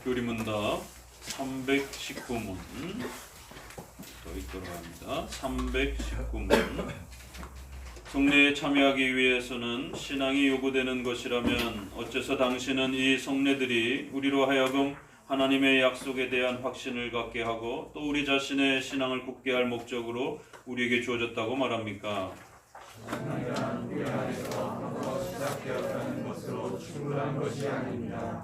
교리문답 319문 더 있도록 합니다. 319문 성례에 참여하기 위해서는 신앙이 요구되는 것이라면 어째서 당신은 이 성례들이 우리로 하여금 하나님의 약속에 대한 확신을 갖게 하고 또 우리 자신의 신앙을 굳게 할 목적으로 우리에게 주어졌다고 말합니까? 신앙이란 우리 안에서 한번 시작되었다는 것으로 충분한 것이 아닙니다.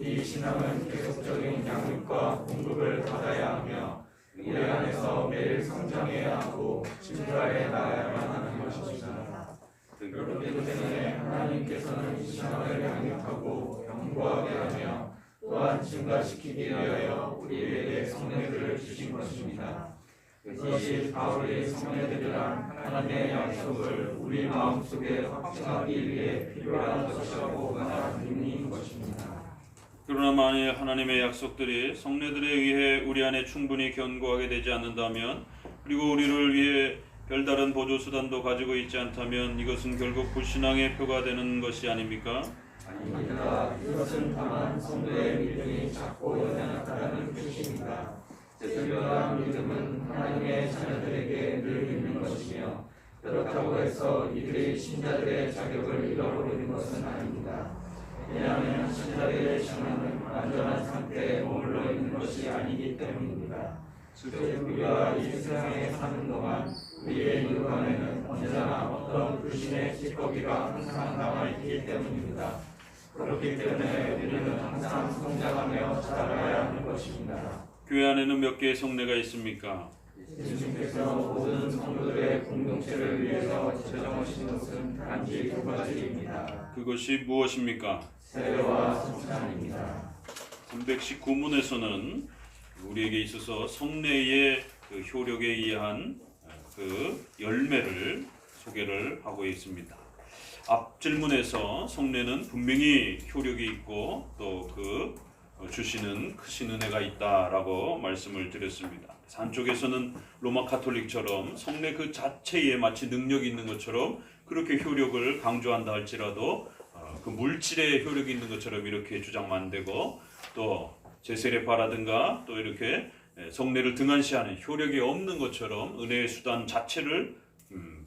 이 신앙은 계속적인 양육과 공급을 받아야 하며 우리 안에서 매일 성장해야 하고 진화해 나가야만 하는 것입니다. 그렇기 때문에 하나님께서는 이 신앙을 양육하고 견고하게 하며 또한 증가시키기 위하여 우리에게 성례들을 주신 것입니다. 이것이 바울의 성례들이란 하나님의 약속을 우리 마음속에 확증하기 위해 필요한 것이라고 말하는 의미인 것입니다. 그러나 만일 하나님의 약속들이 성례들에 의해 우리 안에 충분히 견고하게 되지 않는다면 그리고 우리를 위해 별다른 보조수단도 가지고 있지 않다면 이것은 결국 불신앙의 표가 되는 것이 아닙니까? 아닙니다. 이것은 다만 성도의 믿음이 작고 연약하다는 뜻입니다. 특별한 믿음은 하나님의 자녀들에게 늘 있는 것이며 그렇다고 해서 이들이 신자들의 자격을 잃어버리는 것은 아닙니다. 왜냐하면 신자들의 신앙은 완전한 상태에 머물러 있는 것이 아니기 때문입니다. 즉 우리가 이 세상에 사는 동안 우리의 육안에는 언제나 어떤 불신의 찌꺼기가 항상 남아있기 때문입니다. 그렇기 때문에 우리는 항상 성장하며 자라야 하는 것입니다. 교회 안에는 몇 개의 성례가 있습니까? 예수님께서 모든 성도들의 공동체를 위해서 제정하신 것은 단지 두 가지입니다. 그것이 무엇입니까? 세례와 성찬입니다. 319문에서는 우리에게 있어서 성례의 그 효력에 의한 그 열매를 소개를 하고 있습니다. 앞 질문에서 성례는 분명히 효력이 있고 또 그 주시는 크신 은혜가 있다라고 말씀을 드렸습니다. 한쪽에서는 로마 카톨릭처럼 성례 그 자체에 마치 능력이 있는 것처럼 그렇게 효력을 강조한다 할지라도 그 물질의 효력이 있는 것처럼 이렇게 주장만 안 되고 또 제세례파라든가 또 이렇게 성례를 등한시하는 효력이 없는 것처럼 은혜의 수단 자체를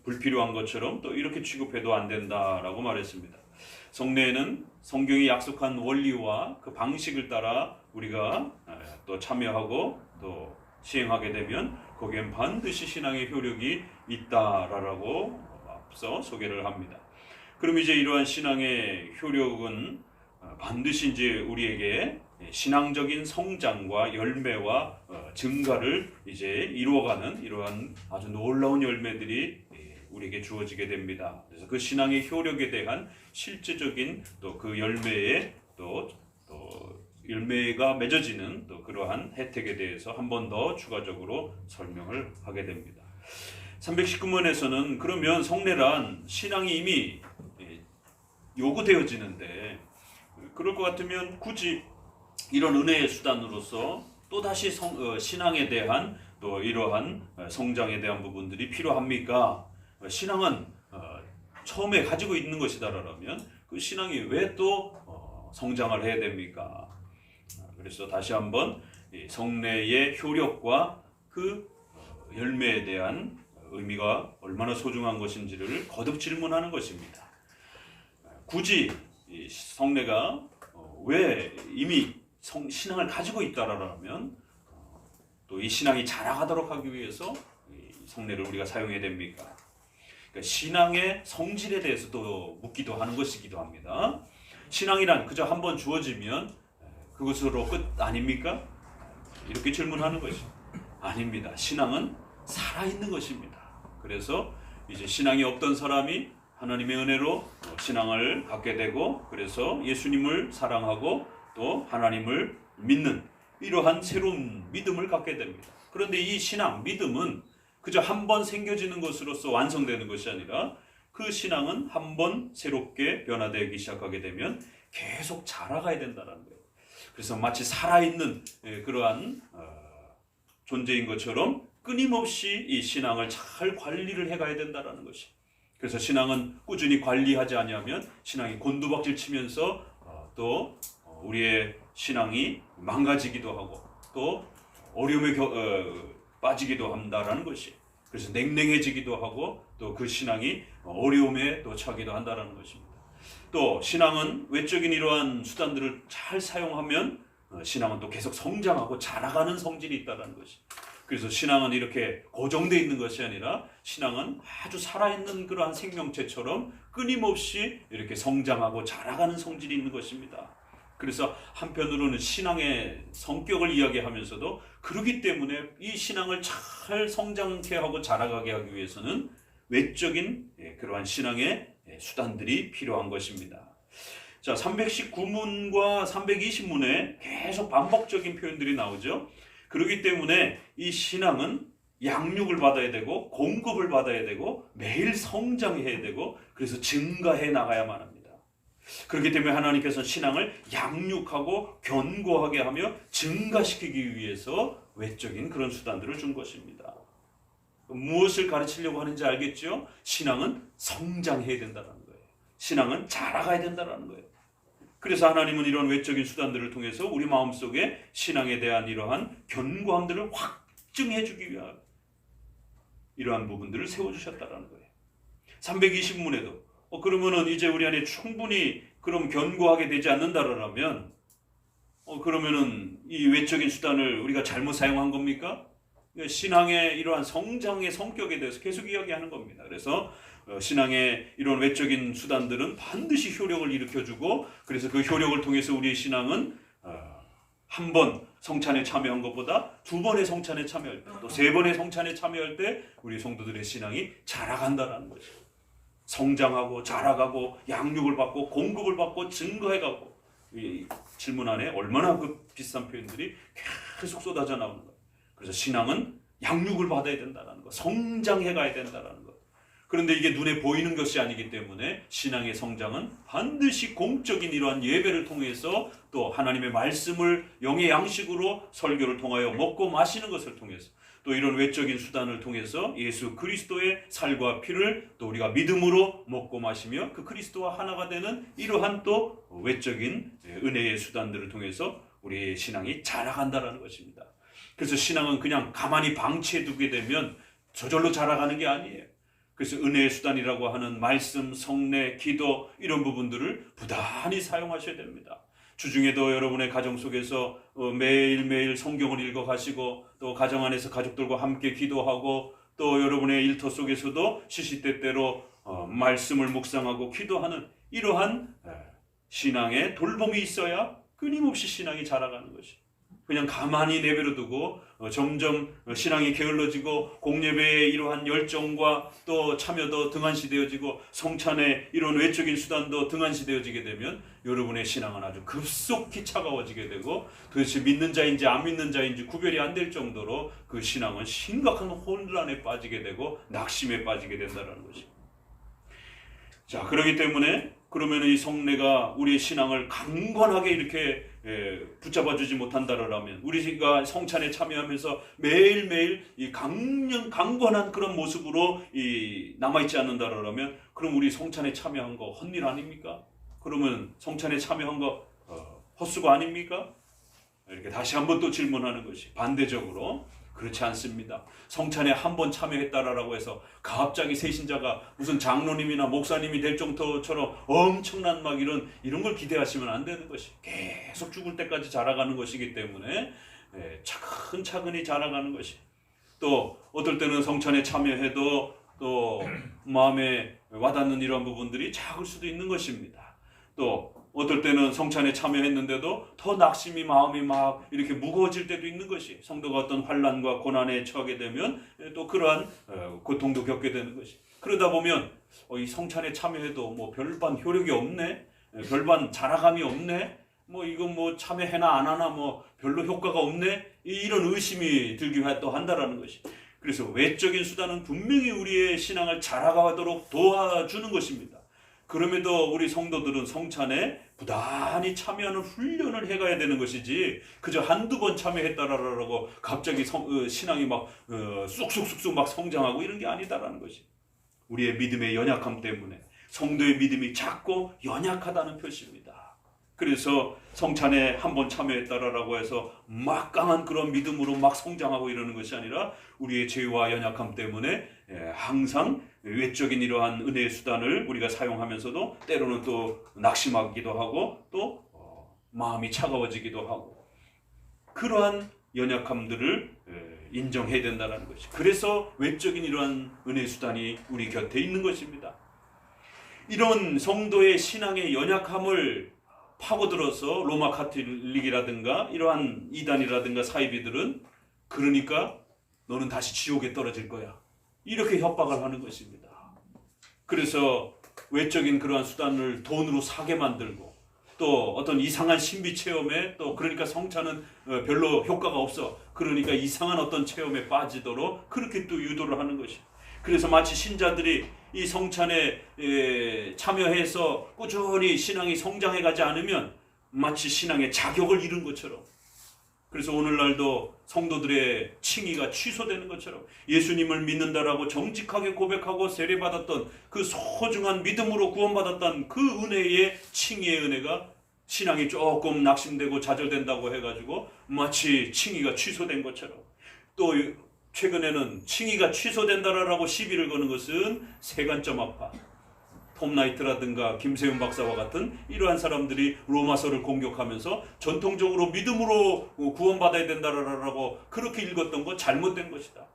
불필요한 것처럼 또 이렇게 취급해도 안 된다라고 말했습니다. 성례에는 성경이 약속한 원리와 그 방식을 따라 우리가 또 참여하고 또 시행하게 되면 거기엔 반드시 신앙의 효력이 있다라고 앞서 소개를 합니다. 그럼 이제 이러한 신앙의 효력은 반드시 이제 우리에게 신앙적인 성장과 열매와 증가를 이제 이루어가는 이러한 아주 놀라운 열매들이 우리에게 주어지게 됩니다. 그래서 그 신앙의 효력에 대한 실제적인 또 그 열매에 또 열매가 맺어지는 또 그러한 혜택에 대해서 한 번 더 추가적으로 설명을 하게 됩니다. 319문에서는 그러면 성례란 신앙이 이미 요구되어지는데 그럴 것 같으면 굳이 이런 은혜의 수단으로서 또다시 신앙에 대한 또 이러한 성장에 대한 부분들이 필요합니까? 신앙은 처음에 가지고 있는 것이다라면 그 신앙이 왜 또 성장을 해야 됩니까? 그래서 다시 한번 성례의 효력과 그 열매에 대한 의미가 얼마나 소중한 것인지를 거듭 질문하는 것입니다. 굳이 성례가 왜 이미 신앙을 가지고 있다라면 또 이 신앙이 자라가도록 하기 위해서 성례를 우리가 사용해야 됩니까? 그러니까 신앙의 성질에 대해서도 묻기도 하는 것이기도 합니다. 신앙이란 그저 한번 주어지면 그것으로 끝 아닙니까? 이렇게 질문하는 것이 아닙니다. 신앙은 살아있는 것입니다. 그래서 이제 신앙이 없던 사람이 하나님의 은혜로 신앙을 갖게 되고 그래서 예수님을 사랑하고 또 하나님을 믿는 이러한 새로운 믿음을 갖게 됩니다. 그런데 이 신앙, 믿음은 그저 한 번 생겨지는 것으로서 완성되는 것이 아니라 그 신앙은 한 번 새롭게 변화되기 시작하게 되면 계속 자라가야 된다는 거예요. 그래서 마치 살아있는 그러한 존재인 것처럼 끊임없이 이 신앙을 잘 관리를 해가야 된다는 것이. 그래서 신앙은 꾸준히 관리하지 않으면 신앙이 곤두박질 치면서 또 우리의 신앙이 망가지기도 하고 또 어려움에 빠지기도 한다라는 것이, 그래서 냉랭해지기도 하고 또 그 신앙이 어려움에 또 처하기도 한다라는 것입니다. 또 신앙은 외적인 이러한 수단들을 잘 사용하면 신앙은 또 계속 성장하고 자라가는 성질이 있다는 것이. 그래서 신앙은 이렇게 고정되어 있는 것이 아니라 신앙은 아주 살아있는 그러한 생명체처럼 끊임없이 이렇게 성장하고 자라가는 성질이 있는 것입니다. 그래서 한편으로는 신앙의 성격을 이야기하면서도 그렇기 때문에 이 신앙을 잘 성장케 하고 자라가게 하기 위해서는 외적인 그러한 신앙의 수단들이 필요한 것입니다. 자, 319문과 320문에 계속 반복적인 표현들이 나오죠. 그렇기 때문에 이 신앙은 양육을 받아야 되고 공급을 받아야 되고 매일 성장해야 되고 그래서 증가해 나가야만 합니다. 그렇기 때문에 하나님께서 신앙을 양육하고 견고하게 하며 증가시키기 위해서 외적인 그런 수단들을 준 것입니다. 무엇을 가르치려고 하는지 알겠죠? 신앙은 성장해야 된다는 거예요. 신앙은 자라가야 된다는 거예요. 그래서 하나님은 이런 외적인 수단들을 통해서 우리 마음속에 신앙에 대한 이러한 견고함들을 확증해 주기 위한 이러한 부분들을 세워주셨다는 거예요. 320문에도 그러면은 이제 우리 안에 충분히 그럼 견고하게 되지 않는다라면 그러면은 이 외적인 수단을 우리가 잘못 사용한 겁니까? 신앙의 이러한 성장의 성격에 대해서 계속 이야기하는 겁니다. 그래서 신앙의 이런 외적인 수단들은 반드시 효력을 일으켜주고 그래서 그 효력을 통해서 우리의 신앙은 한 번 성찬에 참여한 것보다 두 번의 성찬에 참여할 때 또 세 번의 성찬에 참여할 때 우리 성도들의 신앙이 자라간다는 거죠. 성장하고 자라가고 양육을 받고 공급을 받고 증거해가고 이 질문 안에 얼마나 그 비슷한 표현들이 계속 쏟아져 나오는 거예요. 그래서 신앙은 양육을 받아야 된다는 것, 성장해 가야 된다는 것. 그런데 이게 눈에 보이는 것이 아니기 때문에 신앙의 성장은 반드시 공적인 이러한 예배를 통해서 또 하나님의 말씀을 영의 양식으로 설교를 통하여 먹고 마시는 것을 통해서 또 이런 외적인 수단을 통해서 예수 그리스도의 살과 피를 또 우리가 믿음으로 먹고 마시며 그 그리스도와 하나가 되는 이러한 또 외적인 은혜의 수단들을 통해서 우리의 신앙이 자라간다는 것입니다. 그래서 신앙은 그냥 가만히 방치해 두게 되면 저절로 자라가는 게 아니에요. 그래서 은혜의 수단이라고 하는 말씀, 성례, 기도 이런 부분들을 부단히 사용하셔야 됩니다. 주중에도 여러분의 가정 속에서 매일매일 성경을 읽어가시고 또 가정 안에서 가족들과 함께 기도하고 또 여러분의 일터 속에서도 시시때때로 말씀을 묵상하고 기도하는 이러한 신앙의 돌봄이 있어야 끊임없이 신앙이 자라가는 것이에요. 그냥 가만히 내버려 두고 점점 신앙이 게을러지고 공예배의 이러한 열정과 또 참여도 등한시되어지고 성찬의 이런 외적인 수단도 등한시되어지게 되면 여러분의 신앙은 아주 급속히 차가워지게 되고 도대체 믿는 자인지 안 믿는 자인지 구별이 안 될 정도로 그 신앙은 심각한 혼란에 빠지게 되고 낙심에 빠지게 된다는 것입니다. 자, 그렇기 때문에 그러면 이 성례가 우리의 신앙을 강건하게 이렇게 붙잡아주지 못한다라면 우리가 성찬에 참여하면서 매일매일 이 강건한 그런 모습으로 남아있지 않는다라면 그럼 우리 성찬에 참여한 거 헛일 아닙니까? 그러면 성찬에 참여한 거 헛수고 아닙니까? 이렇게 다시 한번 또 질문하는 것이 반대적으로 그렇지 않습니다. 성찬에 한 번 참여했다라고 해서 갑자기 새신자가 무슨 장로님이나 목사님이 될 정도처럼 엄청난 막 이런 걸 기대하시면 안 되는 것이 계속 죽을 때까지 자라가는 것이기 때문에 차근차근히 자라가는 것이 또 어떨 때는 성찬에 참여해도 또 마음에 와닿는 이런 부분들이 작을 수도 있는 것입니다. 또 어떨 때는 성찬에 참여했는데도 더 낙심이 마음이 막 이렇게 무거워질 때도 있는 것이 성도가 어떤 환난과 고난에 처하게 되면 또 그러한 고통도 겪게 되는 것이 그러다 보면 이 성찬에 참여해도 뭐 별반 효력이 없네, 별반 자라감이 없네, 뭐 이거 뭐 참여해나 안 하나 뭐 별로 효과가 없네 이런 의심이 들기 또 한다라는 것이. 그래서 외적인 수단은 분명히 우리의 신앙을 자라가도록 도와주는 것입니다. 그럼에도 우리 성도들은 성찬에 부단히 참여하는 훈련을 해가야 되는 것이지 그저 한두 번 참여했다라고 갑자기 신앙이 막 쑥쑥쑥쑥 막 성장하고 이런 게 아니다라는 것이 우리의 믿음의 연약함 때문에 성도의 믿음이 작고 연약하다는 표시입니다. 그래서 성찬에 한번 참여했다라고 해서 막강한 그런 믿음으로 막 성장하고 이러는 것이 아니라 우리의 죄와 연약함 때문에 항상 외적인 이러한 은혜의 수단을 우리가 사용하면서도 때로는 또 낙심하기도 하고 또 마음이 차가워지기도 하고 그러한 연약함들을 인정해야 된다는 것이. 그래서 외적인 이러한 은혜의 수단이 우리 곁에 있는 것입니다. 이런 성도의 신앙의 연약함을 파고들어서 로마 가톨릭이라든가 이러한 이단이라든가 사이비들은 그러니까 너는 다시 지옥에 떨어질 거야, 이렇게 협박을 하는 것입니다. 그래서 외적인 그러한 수단을 돈으로 사게 만들고 또 어떤 이상한 신비 체험에 또 그러니까 성찬은 별로 효과가 없어, 그러니까 이상한 어떤 체험에 빠지도록 그렇게 또 유도를 하는 것이. 그래서 마치 신자들이 이 성찬에 참여해서 꾸준히 신앙이 성장해 가지 않으면 마치 신앙의 자격을 잃은 것처럼, 그래서 오늘날도 성도들의 칭의가 취소되는 것처럼 예수님을 믿는다라고 정직하게 고백하고 세례받았던 그 소중한 믿음으로 구원받았던 그 은혜의 칭의의 은혜가 신앙이 조금 낙심되고 좌절된다고 해가지고 마치 칭의가 취소된 것처럼, 또 최근에는 칭의가 취소된다라고 시비를 거는 것은 세관점 아파 톰 나이트라든가 김세윤 박사와 같은 이러한 사람들이 로마서를 공격하면서 전통적으로 믿음으로 구원받아야 된다라고 그렇게 읽었던 거 잘못된 것이다.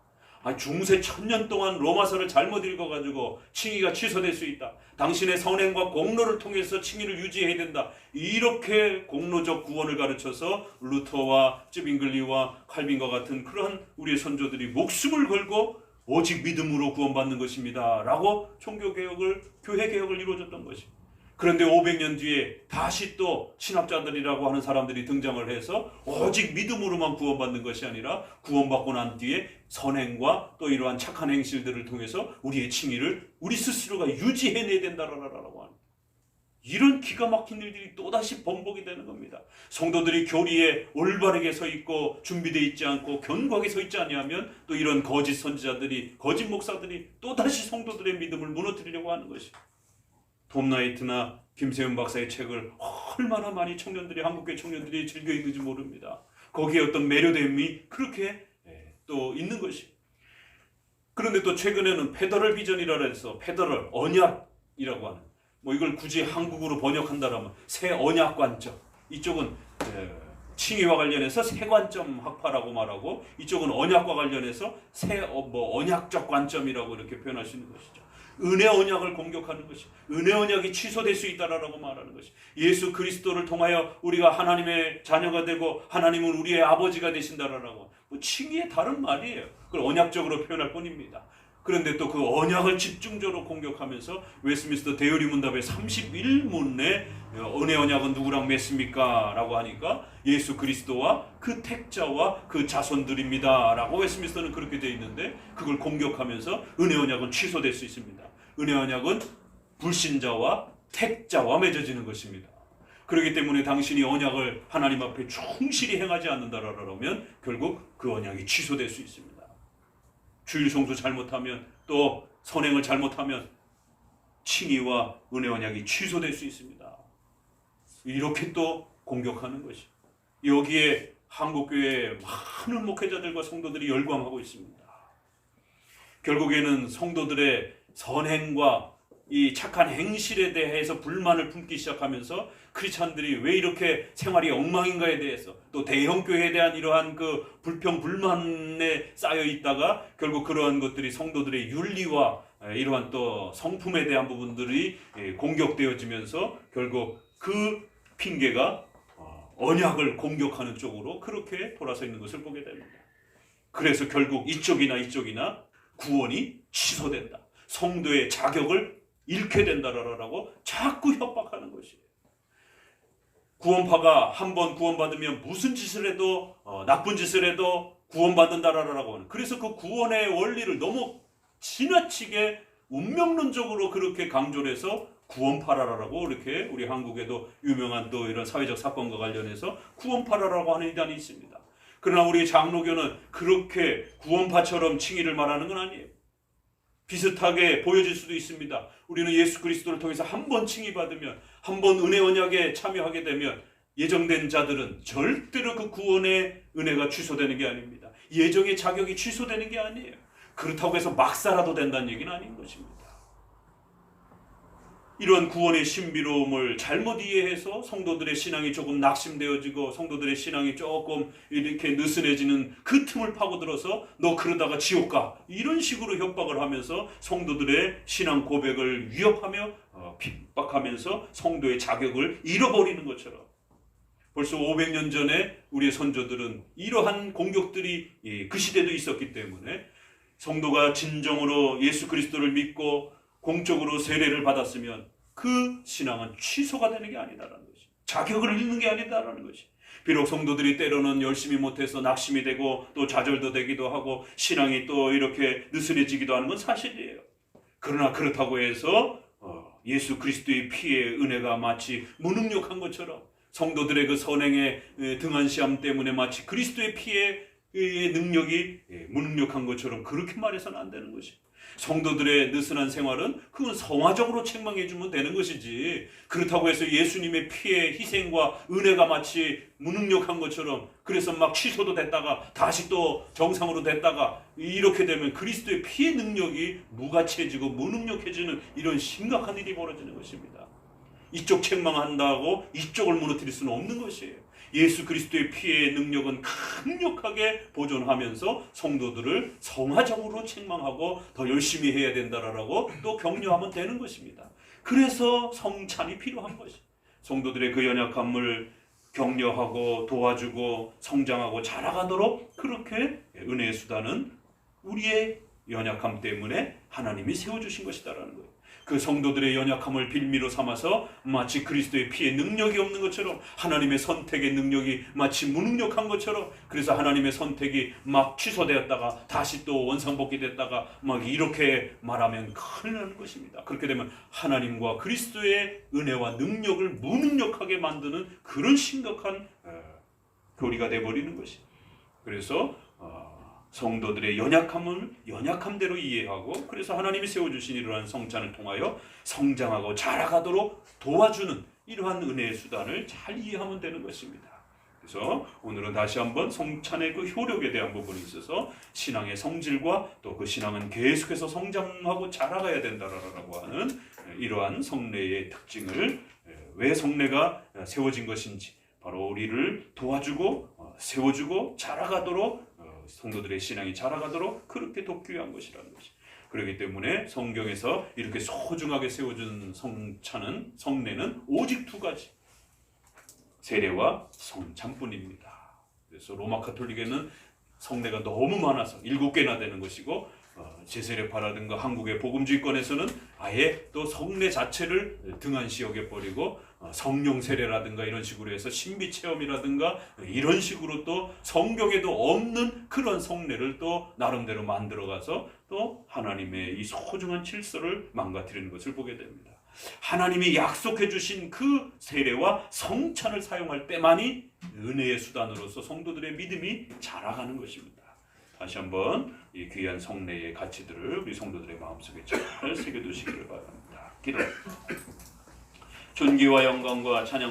중세 1000년 동안 로마서를 잘못 읽어가지고 칭의가 취소될 수 있다. 당신의 선행과 공로를 통해서 칭의를 유지해야 된다. 이렇게 공로적 구원을 가르쳐서 루터와 쯔빙글리와 칼빈과 같은 그러한 우리의 선조들이 목숨을 걸고 오직 믿음으로 구원받는 것입니다 라고 종교개혁을, 교회개혁을 이루어졌던 것입니다. 그런데 500년 뒤에 다시 또 신학자들이라고 하는 사람들이 등장을 해서 오직 믿음으로만 구원받는 것이 아니라 구원받고 난 뒤에 선행과 또 이러한 착한 행실들을 통해서 우리의 칭의를 우리 스스로가 유지해내야 된다라고 하는, 이런 기가 막힌 일들이 또다시 번복이 되는 겁니다. 성도들이 교리에 올바르게 서 있고 준비되어 있지 않고 견고하게 서 있지 아니하면 또 이런 거짓 선지자들이, 거짓 목사들이 또다시 성도들의 믿음을 무너뜨리려고 하는 것입니다. 톰 나이트나 김세윤 박사의 책을 얼마나 많이 청년들이, 한국계 청년들이 즐겨 읽는지 모릅니다. 거기에 어떤 매료됨이 그렇게 또 있는 것입니다. 그런데 또 최근에는 페더럴 비전이라 해서 페더럴 언약이라고 하는, 이걸 굳이 한국어로 번역한다라면 새 언약 관점, 이쪽은 칭의와 관련해서 새 관점 학파라고 말하고 이쪽은 언약과 관련해서 새 언약적 관점이라고 이렇게 표현할 수 있는 것이죠. 은혜 언약을 공격하는 것이, 은혜 언약이 취소될 수 있다라고 말하는 것이, 예수 그리스도를 통하여 우리가 하나님의 자녀가 되고 하나님은 우리의 아버지가 되신다라고, 칭의의 다른 말이에요. 그걸 언약적으로 표현할 뿐입니다. 그런데 또 그 언약을 집중적으로 공격하면서 웨스트민스터 대의리 문답의 31문에 은혜 언약은 누구랑 맺습니까? 라고 하니까 예수 그리스도와 그 택자와 그 자손들입니다 라고 웨스트민스터는 그렇게 되어 있는데, 그걸 공격하면서 은혜 언약은 취소될 수 있습니다. 은혜 언약은 불신자와 택자와 맺어지는 것입니다. 그렇기 때문에 당신이 언약을 하나님 앞에 충실히 행하지 않는다라면 결국 그 언약이 취소될 수 있습니다. 주일 성수 잘못하면, 또 선행을 잘못하면 칭의와 은혜 언약이 취소될 수 있습니다. 이렇게 또 공격하는 것이, 여기에 한국교회의 많은 목회자들과 성도들이 열광하고 있습니다. 결국에는 성도들의 선행과 이 착한 행실에 대해서 불만을 품기 시작하면서 크리스찬들이 왜 이렇게 생활이 엉망인가에 대해서, 또 대형교회에 대한 이러한 그 불평 불만에 쌓여 있다가 결국 그러한 것들이 성도들의 윤리와 이러한 또 성품에 대한 부분들이 공격되어지면서 결국 그 핑계가 언약을 공격하는 쪽으로 그렇게 돌아서 있는 것을 보게 됩니다. 그래서 결국 이쪽이나 구원이 취소된다, 성도의 자격을 잃게 된다라고 자꾸 협박하는 것이에요. 구원파가 한번 구원받으면 무슨 짓을 해도 나쁜 짓을 해도 구원받는다라고 하는, 그래서 그 구원의 원리를 너무 지나치게 운명론적으로 그렇게 강조를 해서 구원파라라고, 이렇게 우리 한국에도 유명한 또 이런 사회적 사건과 관련해서 구원파라라고 하는 이단이 있습니다. 그러나 우리 장로교는 그렇게 구원파처럼 칭의를 말하는 건 아니에요. 비슷하게 보여질 수도 있습니다. 우리는 예수 그리스도를 통해서 한 번 칭의받으면, 한 번 은혜 언약에 참여하게 되면 예정된 자들은 절대로 그 구원의 은혜가 취소되는 게 아닙니다. 예정의 자격이 취소되는 게 아니에요. 그렇다고 해서 막 살아도 된다는 얘기는 아닌 것입니다. 이러한 구원의 신비로움을 잘못 이해해서 성도들의 신앙이 조금 낙심되어지고 성도들의 신앙이 조금 이렇게 느슨해지는 그 틈을 파고들어서 너 그러다가 지옥 가, 이런 식으로 협박을 하면서 성도들의 신앙 고백을 위협하며 핍박하면서 성도의 자격을 잃어버리는 것처럼, 벌써 500년 전에 우리의 선조들은 이러한 공격들이 그 시대도 있었기 때문에 성도가 진정으로 예수 그리스도를 믿고 공적으로 세례를 받았으면 그 신앙은 취소가 되는 게 아니다라는 것이, 자격을 잃는 게 아니다라는 것이. 비록 성도들이 때로는 열심히 못해서 낙심이 되고 또 좌절도 되기도 하고 신앙이 또 이렇게 느슨해지기도 하는 건 사실이에요. 그러나 그렇다고 해서 예수 그리스도의 피의 은혜가 마치 무능력한 것처럼, 성도들의 그 선행의 등한시함 때문에 마치 그리스도의 피의 능력이 무능력한 것처럼 그렇게 말해서는 안 되는 것이. 성도들의 느슨한 생활은 그건 성화적으로 책망해 주면 되는 것이지, 그렇다고 해서 예수님의 피의 희생과 은혜가 마치 무능력한 것처럼 그래서 막 취소도 됐다가 다시 또 정상으로 됐다가 이렇게 되면 그리스도의 피의 능력이 무가치해지고 무능력해지는 이런 심각한 일이 벌어지는 것입니다. 이쪽 책망한다고 이쪽을 무너뜨릴 수는 없는 것이에요. 예수 그리스도의 피의 능력은 강력하게 보존하면서 성도들을 성화적으로 책망하고 더 열심히 해야 된다라고 또 격려하면 되는 것입니다. 그래서 성찬이 필요한 것이, 성도들의 그 연약함을 격려하고 도와주고 성장하고 자라가도록 그렇게 은혜의 수단은 우리의 연약함 때문에 하나님이 세워주신 것이다라는 거예요. 그 성도들의 연약함을 빌미로 삼아서 마치 그리스도의 피의 능력이 없는 것처럼, 하나님의 선택의 능력이 마치 무능력한 것처럼, 그래서 하나님의 선택이 막 취소되었다가 다시 또 원상복귀됐다가 막 이렇게 말하면 큰일 나는 것입니다. 그렇게 되면 하나님과 그리스도의 은혜와 능력을 무능력하게 만드는 그런 심각한 교리가 되어버리는 것이. 그래서 성도들의 연약함을 연약함대로 이해하고, 그래서 하나님이 세워주신 이러한 성찬을 통하여 성장하고 자라가도록 도와주는 이러한 은혜의 수단을 잘 이해하면 되는 것입니다. 그래서 오늘은 다시 한번 성찬의 그 효력에 대한 부분에 있어서 신앙의 성질과 또 그 신앙은 계속해서 성장하고 자라가야 된다라고 하는 이러한 성례의 특징을, 왜 성례가 세워진 것인지, 바로 우리를 도와주고 세워주고 자라가도록, 성도들의 신앙이 자라가도록 그렇게 돕기위한 것이라는 것이. 그렇기 때문에 성경에서 이렇게 소중하게 세워준 성찬은, 성례는 오직 두 가지, 세례와 성찬뿐입니다. 그래서 로마 카톨릭에는 성례가 너무 많아서 7개나 되는 것이고, 제세례파라든가 한국의 복음주의권에서는 아예 또 성례 자체를 등한시 여겨버리고 성령 세례라든가 이런 식으로 해서 신비 체험이라든가 이런 식으로 또 성경에도 없는 그런 성례를 또 나름대로 만들어가서 또 하나님의 이 소중한 질서를 망가뜨리는 것을 보게 됩니다. 하나님이 약속해 주신 그 세례와 성찬을 사용할 때만이 은혜의 수단으로서 성도들의 믿음이 자라가는 것입니다. 다시 한번 이 귀한 성례의 가치들을 우리 성도들의 마음속에 잘 새겨두시기를 바랍니다. 기도. 존귀와 영광과 찬양